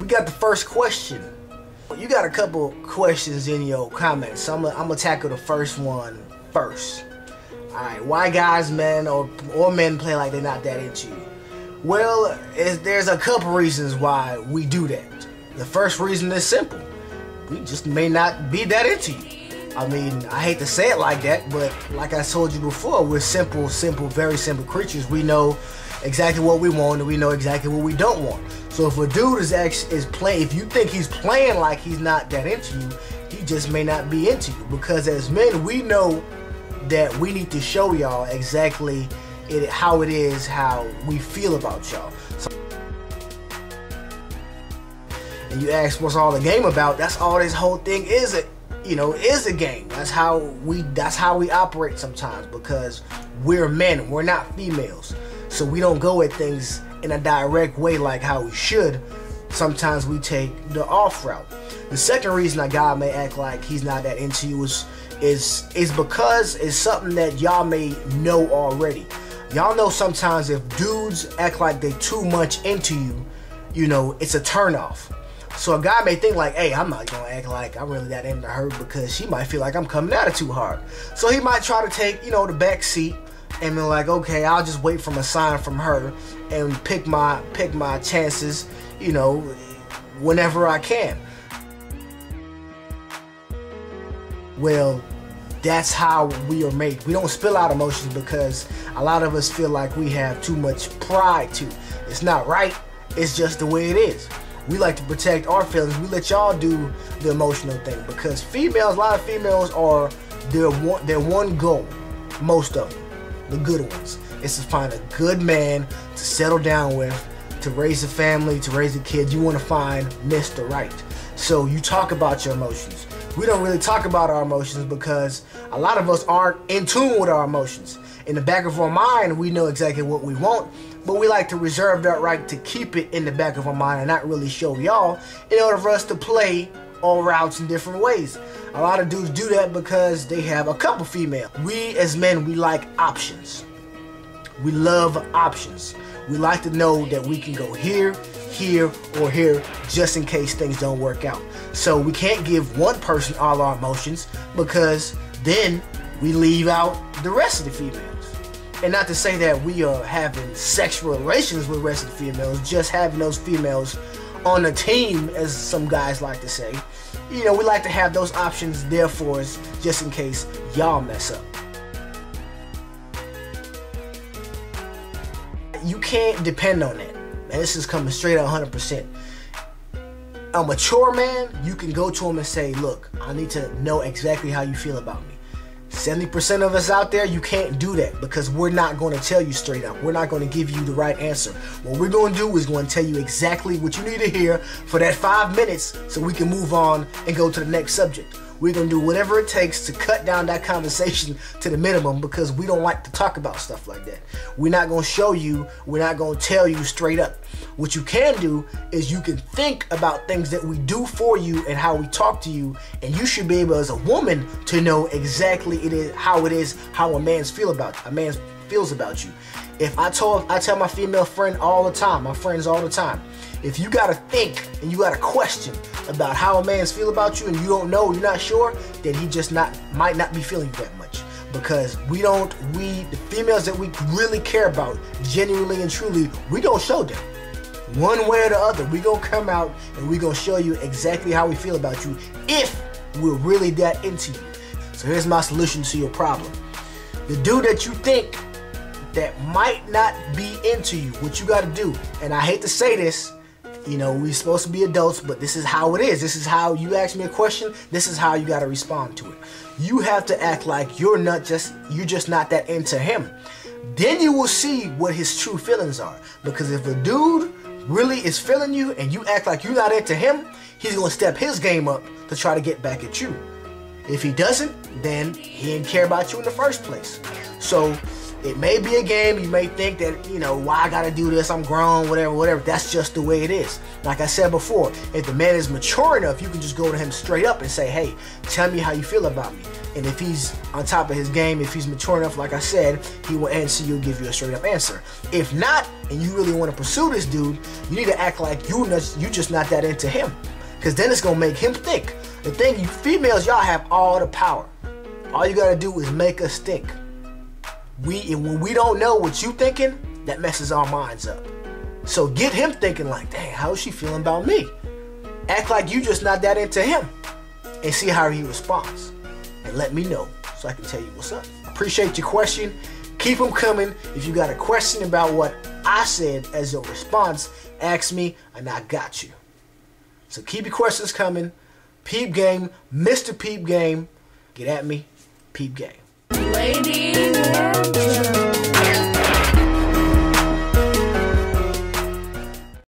we got the first question. You got a couple questions in your comments, so I'm gonna tackle the first one first. Alright, why guys, men, or men play like they're not that into you? Well, there's a couple reasons why we do that. The first reason is simple. We just may not be that into you. I mean, I hate to say it like that, but like I told you before, we're simple, very simple creatures. We know exactly what we want and we know exactly what we don't want. So if a dude is playing, if you think he's playing like he's not that into you, he just may not be into you. Because as men, we know that we need to show y'all exactly how it is, how we feel about y'all. So, and you ask what's all the game about? That's all this whole thing is. Is a game. That's how we operate sometimes, because we're men, we're not females. So we don't go at things in a direct way like how we should. Sometimes we take the off route. The second reason a guy may act like he's not that into you is because it's something that y'all may know already. Y'all know sometimes if dudes act like they too much into you, it's a turnoff. So a guy may think like, hey, I'm not gonna act like I'm really that into her because she might feel like I'm coming at her too hard. So he might try to take, the back seat and be like, okay, I'll just wait for a sign from her and pick my chances, whenever I can. Well, that's how we are made. We don't spill out emotions because a lot of us feel like we have too much pride too. It's not right. It's just the way it is. We like to protect our feelings. We let y'all do the emotional thing because a lot of females are their one goal, most of them, the good ones, is to find a good man to settle down with, to raise a family, to raise a kid. You want to find Mr. Right. So you talk about your emotions. We don't really talk about our emotions because a lot of us aren't in tune with our emotions. In the back of our mind, we know exactly what we want, but we like to reserve that right to keep it in the back of our mind and not really show y'all in order for us to play all routes in different ways. A lot of dudes do that because they have a couple females. We as men, we like options. We love options. We like to know that we can go here, here, or here just in case things don't work out. So we can't give one person all our emotions because then we leave out the rest of the females. And not to say that we are having sexual relations with the rest of the females, just having those females on a team, as some guys like to say. We like to have those options there for us just in case y'all mess up. You can't depend on that. And this is coming straight out 100%. A mature man, you can go to him and say, look, I need to know exactly how you feel about me. 70% of us out there, you can't do that because we're not going to tell you straight up. We're not going to give you the right answer. What we're going to do is going to tell you exactly what you need to hear for that 5 minutes so we can move on and go to the next subject. We're going to do whatever it takes to cut down that conversation to the minimum because we don't like to talk about stuff like that. We're not going to show you, we're not going to tell you straight up. What you can do is you can think about things that we do for you and how we talk to you, and you should be able as a woman to know exactly how a man feels about you. If I tell my female friend all the time, my friends all the time, if you gotta think and you got a question about how a man feels about you and you don't know, you're not sure, then he just might not be feeling you that much. Because the females that we really care about, genuinely and truly, we don't show them. One way or the other, we gonna come out and we gonna show you exactly how we feel about you if we're really that into you. So here's my solution to your problem. The dude that you think that might not be into you, what you gotta do, and I hate to say this, we're supposed to be adults, but this is how it is. This is how you ask me a question, this is how you gotta respond to it. You have to act like you're just not that into him. Then you will see what his true feelings are. Because if a dude really is feeling you and you act like you're not into him, he's gonna step his game up to try to get back at you. If he doesn't, then he didn't care about you in the first place. So It may be a game. You may think that, you know, why I gotta do this? I'm grown, whatever. That's just the way it is. Like I said before, if the man is mature enough, you can just go to him straight up and say, hey, tell me how you feel about me. And if he's on top of his game, if he's mature enough, like I said, he will answer you, give you a straight up answer. If not, and you really want to pursue this dude, you need to act like you just not that into him. Because then it's gonna make him think. The thing, you females, y'all have all the power. All you gotta do is make us think. When we don't know what you thinking, that messes our minds up. So get him thinking like, dang, how's she feeling about me? Act like you just not that into him, and see how he responds. And let me know so I can tell you what's up. Appreciate your question. Keep them coming. If you got a question about what I said as your response, ask me and I got you. So keep your questions coming. Peep Game, Mr. Peep Game. Get at me. Peep Game. Ladies and